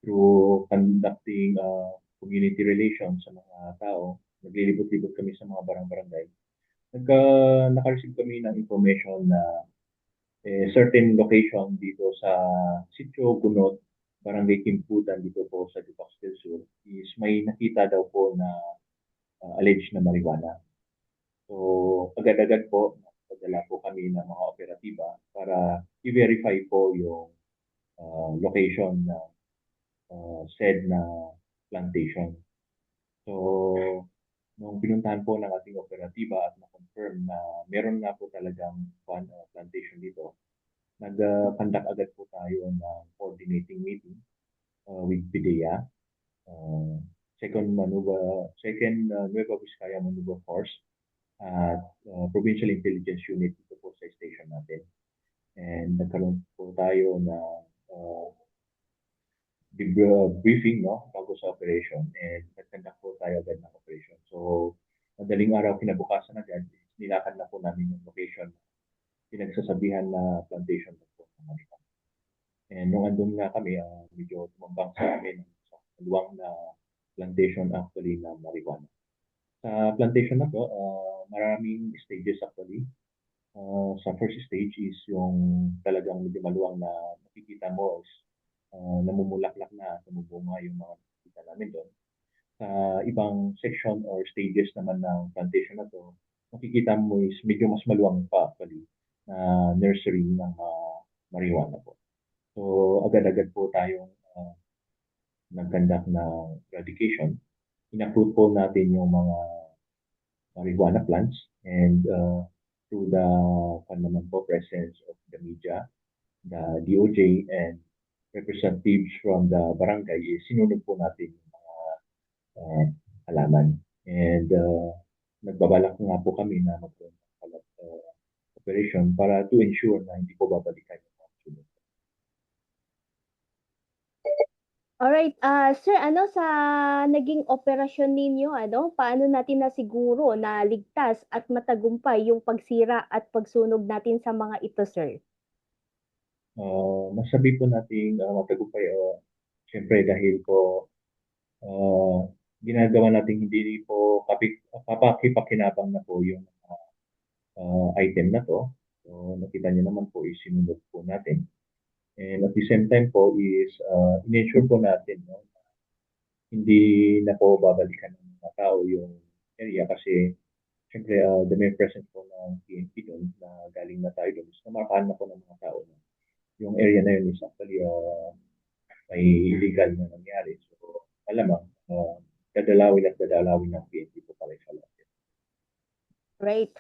through conducting community relations sa mga tao. Naglilibot-libot kami sa mga barangay. Naka-receive kami ng information na certain location dito sa Sitio Gunot, Barangay Kimputan dito po sa Dipax del Sur is may nakita daw po na alleged na marijuana. So, agad-agad po, padala po kami ng mga operatiba para i-verify po yung location na said na plantation. So, nung pinuntahan po ng ating operatiba at na-confirm na meron nga po talagang plantation dito, nag-conduct agad po tayo ng coordinating meeting with PIDEA, second Nueva Vizcaya Maneuver Force at Provincial Intelligence Unit dito po sa station natin. And nagkaroon po tayo na briefing bago sa operation and nag-conduct po tayo agad ng operation. So, madaling araw kinabukasan agad, nilakad na po namin yung location pinagsasabihan na plantation na po ng marijuana. And nung andun nga kami, medyo tumambang sa amin sa luwang na plantation actually na marijuana. Sa plantation na to, maraming stages actually. Sa first stage is yung talagang medyo maluwang na nakikita mo is namumulaklak na, namubunga yung mga nakikita namin doon. Sa ibang section or stages naman ng plantation na to, makikita mo is medyo mas maluwang pa actually na nursery ng marijuana po. So, agad-agad po tayong nag-conduct ng eradication. In-approve po natin yung mga marijuana plants and through the presence of the media, the DOJ and representatives from the barangay, sinunod po natin yung mga halaman. And nagbabalak nga po kami na magkaroon ng operation para to ensure na hindi po babalikan yung mga sunod. Alright, sir, sa naging operasyon ninyo, paano natin nasiguro na ligtas at matagumpay yung pagsira at pagsunog natin sa mga ito, sir? Masabi po natin matagumpay siyempre dahil po ginagawa natin hindi po kapakipakinabang na po yung item na to. So, nakita niyo naman po isinunod po natin. And at the same time po is in-ensure po natin hindi na po babalikan ng mga tao yung area kasi siyempre the main presence po ng PNP doon na galing na tayo doon is namarkaan na po ng mga tao na yung area na yun is actually may illegal na nangyari. So, alamang, dadalawin ng PNP po pala sa lahat. Right.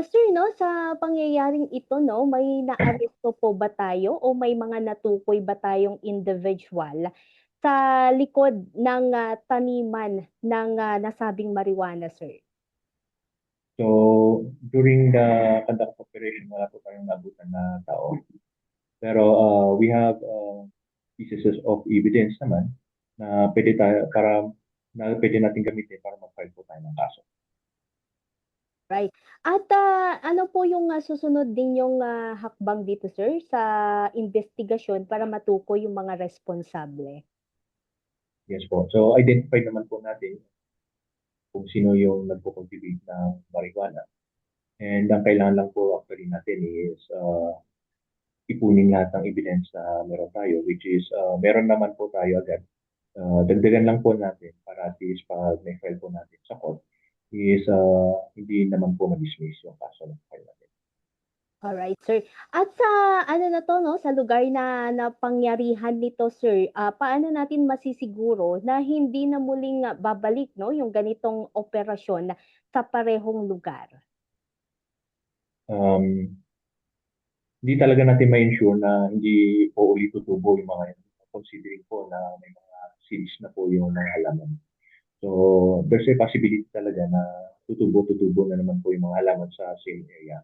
Sir, sa pangyayaring ito, may naaresto po ba tayo o may mga natukoy ba tayong individual sa likod ng taniman ng nasabing marijuana, sir? So, during the conduct operation, wala po tayong nabutan na tao. Pero we have pieces of evidence naman na pwede natin gamitin para mag-file po tayo ng kaso. Right. At ano po yung susunod din yung hakbang dito, sir, sa investigasyon para matukoy yung mga responsable? Yes po. So, identify naman po natin kung sino yung nagpo-cultivate ng marijuana. And ang kailangan lang po actually natin is ipunin lahat ng evidence na meron tayo, which is meron naman po tayo agad. Dagdagan lang po natin para at least pag may file po natin sa court is hindi naman po ma-dismiss yung kaso ng file natin. Alright, sir. At sa sa lugar na napangyarihan nito, sir, paano natin masisiguro na hindi na muling babalik, yung ganitong operasyon sa parehong lugar? Hindi talaga natin ma-ensure na hindi po ulit tutubo yung mga yun, considering po na may mga seeds na po yung mga halaman. So, there's a possibility talaga na tutubo na naman po yung mga halaman sa same area.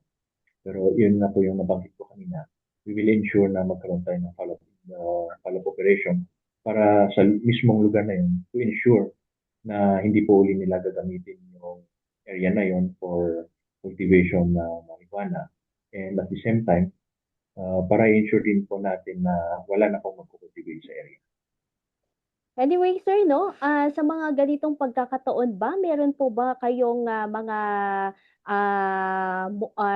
Pero yun na po yung nabanggit ko kanina. We will ensure na magkaroon tayo ng follow-up operation para sa mismong lugar na yun to ensure na hindi po uli nila gagamitin yung area na yun for cultivation na marijuana. And at the same time, para i-ensure din po natin na wala na pong magkukultivate sa area. Anyway sir 'no, sa mga ganitong pagkakataon ba meron po ba kayong, mga,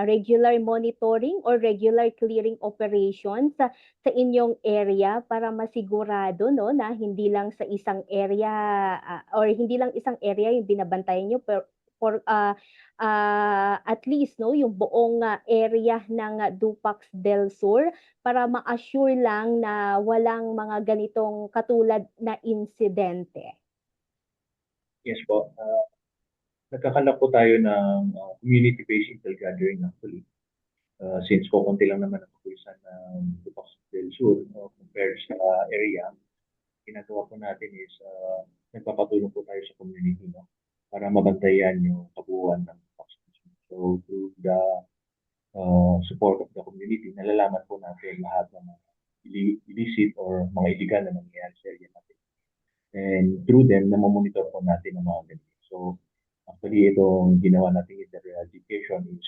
regular monitoring or regular clearing operations sa inyong area para masigurado 'no, na hindi lang sa isang area, or hindi lang isang area yung binabantayan niyo at least 'no, yung buong, area ng Dupax del Sur para ma-assure lang na walang mga ganitong katulad na insidente. Yes po. Nagkakandak po tayo ng community-based intel gathering actually. Since kukunti lang naman ang kapulisan ng Dupax del Sur compared sa area, ginagawa po natin is nagpapatulong po tayo sa community, no? Para mabantayan yung kabuuan ng Dupax del Sur. So through the support of the community, nalalaman po natin lahat ng mga illicit or mga illegal na nangyayari sa area natin. And through them, namomonitor po natin ang mga ganito. So actually, itong ginawa natin internet education is